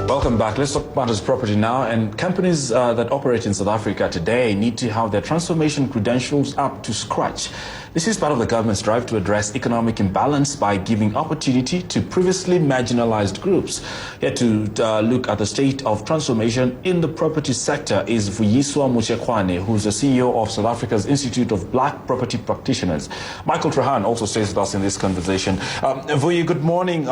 Welcome back. Let's talk about this property now. And companies that operate in South Africa today need to have their transformation credentials up to scratch. This is part of the government's drive to address economic imbalance by giving opportunity to previously marginalized groups. Here to look at the state of transformation in the property sector is Vuyiswa Mutshekwane, who's the CEO of South Africa's Institute of Black Property Practitioners. Michael Trahan also stays with us in this conversation. Vuyi, good morning.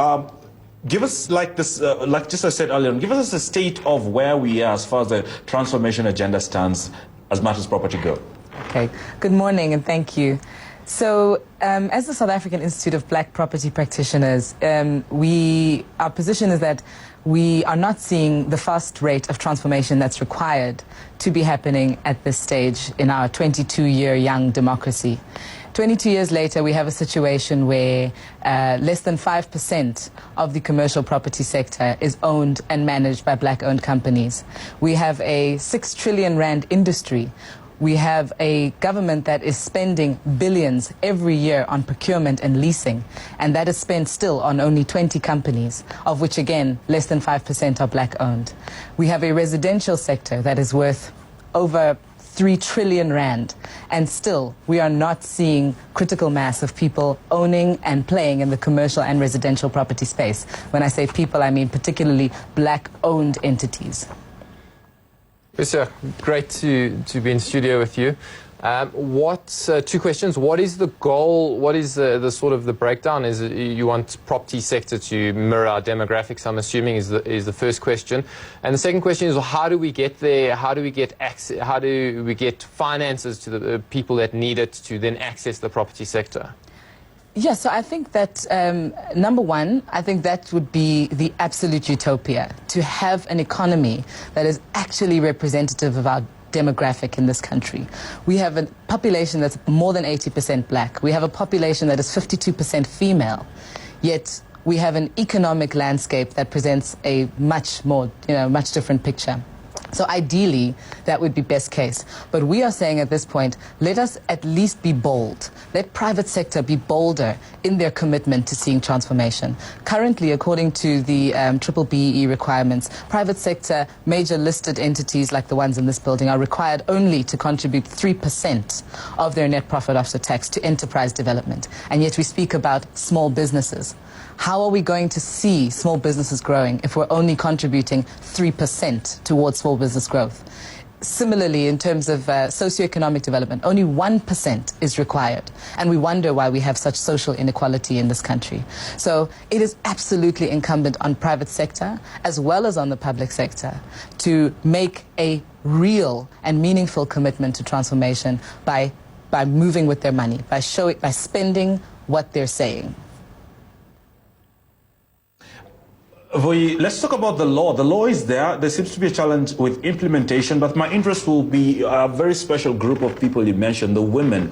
Give us, like just I said earlier, give us a state of where we are as far as the transformation agenda stands as matters as property go. Okay. Good morning and thank you. So, as the South African Institute of Black Property Practitioners, our position is that we are not seeing the fast rate of transformation that's required to be happening at this stage in our 22-year young democracy. 22 years later, we have a situation where less than 5% of the commercial property sector is owned and managed by black-owned companies. We have a 6 trillion rand industry. We have a government that is spending billions every year on procurement and leasing, and that is spent still on only 20 companies, of which, again, less than 5% are black-owned. We have a residential sector that is worth over 3 trillion rand, and still we are not seeing critical mass of people owning and playing in the commercial and residential property space. When I say people, I mean particularly black-owned entities. Vuyiswa, great to be in studio with you. Two questions. What is the goal? What is the sort of the breakdown? Is it you want property sector to mirror our demographics, I'm assuming, is the first question. And the second question is, how do we get there? How do we get access? How do we get finances to the people that need it to then access the property sector? Yes, so I think that, number one, I think that would be the absolute utopia, to have an economy that is actually representative of our demographic in this country. We have a population that's more than 80% black. We have a population that is 52% female, yet we have an economic landscape that presents a much different picture. So ideally, that would be best case. But we are saying at this point, let us at least be bold. Let private sector be bolder in their commitment to seeing transformation. Currently, according to the BBBE requirements, private sector major listed entities like the ones in this building are required only to contribute 3% of their net profit after tax to enterprise development. And yet we speak about small businesses. How are we going to see small businesses growing if we're only contributing 3% towards small business growth? Similarly, in terms of socioeconomic development, only 1% is required. And we wonder why we have such social inequality in this country. So it is absolutely incumbent on private sector, as well as on the public sector, to make a real and meaningful commitment to transformation by moving with their money, by spending what they're saying. Vuyi, let's talk about the law. The law is there. There seems to be a challenge with implementation, but my interest will be a very special group of people you mentioned, the women,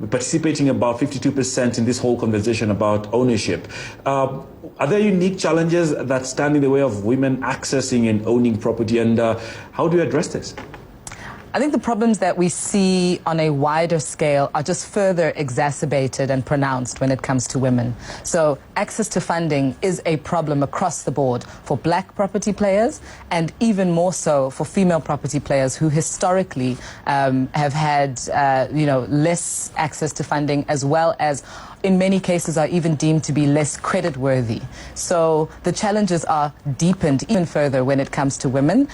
participating about 52% in this whole conversation about ownership. Are there unique challenges that stand in the way of women accessing and owning property, and how do you address this? I think the problems that we see on a wider scale are just further exacerbated and pronounced when it comes to women. So access to funding is a problem across the board for black property players, and even more so for female property players who historically have had less access to funding, as well as in many cases are even deemed to be less credit-worthy. So the challenges are deepened even further when it comes to women.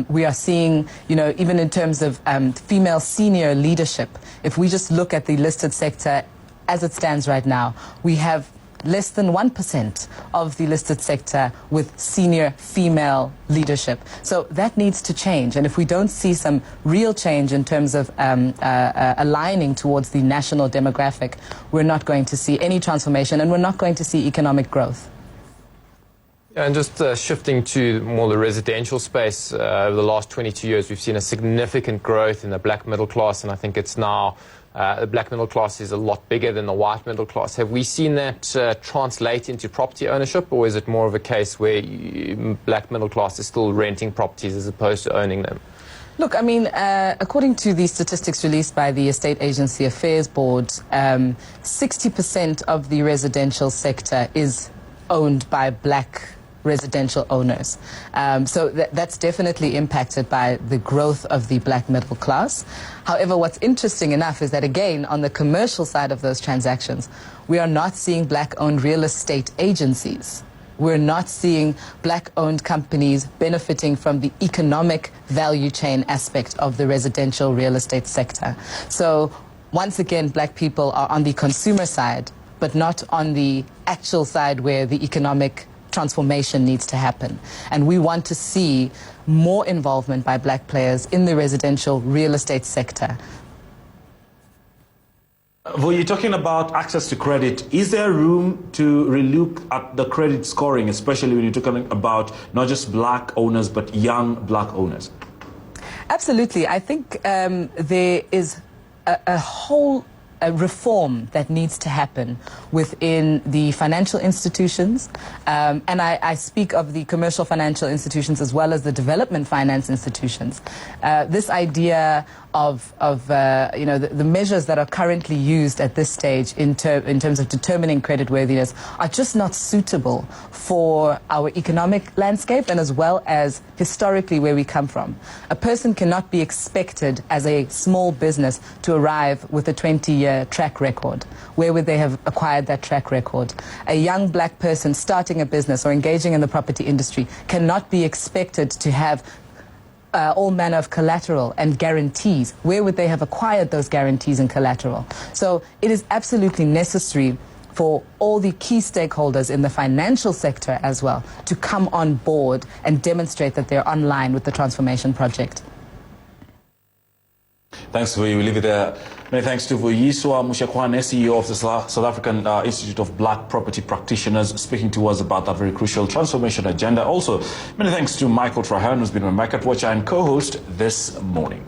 We are seeing, even in terms of female senior leadership, if we just look at the listed sector as it stands right now, we have less than 1% of the listed sector with senior female leadership. So that needs to change. And if we don't see some real change in terms of aligning towards the national demographic, we're not going to see any transformation, and we're not going to see economic growth. And just shifting to more the residential space, over the last 22 years, we've seen a significant growth in the black middle class, and I think it's now the black middle class is a lot bigger than the white middle class. Have we seen that translate into property ownership, or is it more of a case where black middle class is still renting properties as opposed to owning them? Look, I mean, according to the statistics released by the Estate Agency Affairs Board, 60% of the residential sector is owned by black residential owners. So that's definitely impacted by the growth of the black middle class. However, what's interesting enough is that, again, on the commercial side of those transactions, we are not seeing black-owned real estate agencies. We're not seeing black-owned companies benefiting from the economic value chain aspect of the residential real estate sector. So once again, black people are on the consumer side, but not on the actual side where the economic transformation needs to happen. And we want to see more involvement by black players in the residential real estate sector. Well, you're talking about access to credit. Is there room to relook at the credit scoring, especially when you're talking about not just black owners, but young black owners? Absolutely. I think there is a whole reform that needs to happen within the financial institutions, and I speak of the commercial financial institutions as well as the development finance institutions. This idea of the measures that are currently used at this stage in terms of determining creditworthiness are just not suitable for our economic landscape and as well as historically where we come from. A person cannot be expected as a small business to arrive with a 20-year track record. Where would they have acquired that track record? A young black person starting a business or engaging in the property industry cannot be expected to have all manner of collateral and guarantees. Where would they have acquired those guarantees and collateral? So it is absolutely necessary for all the key stakeholders in the financial sector as well to come on board and demonstrate that they're online with the transformation project. Thanks, Vuyi. We leave it there. Many thanks to Vuyiswa Mutshekwane, CEO of the South African Institute of Black Property Practitioners, speaking to us about that very crucial transformation agenda. Also, many thanks to Michael Traherne, who's been my market watcher and co-host this morning.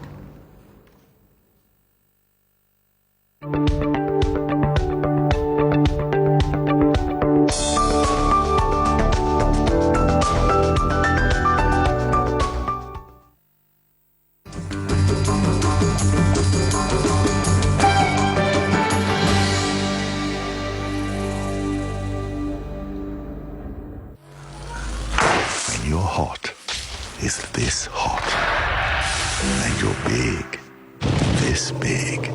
You're hot is this hot, and you're big, this big.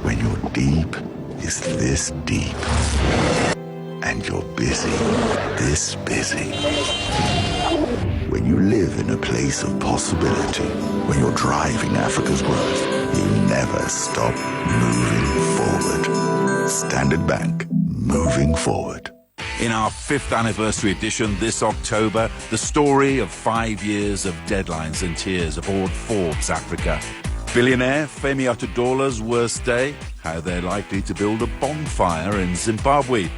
When you're deep is this deep, and you're busy, this busy. When you live in a place of possibility, when you're driving Africa's growth, you never stop moving forward. Standard Bank, moving forward. In our 5th anniversary edition this October, the story of 5 years of deadlines and tears aboard Forbes Africa. Billionaire Femi Otedola's worst day, how they're likely to build a bonfire in Zimbabwe.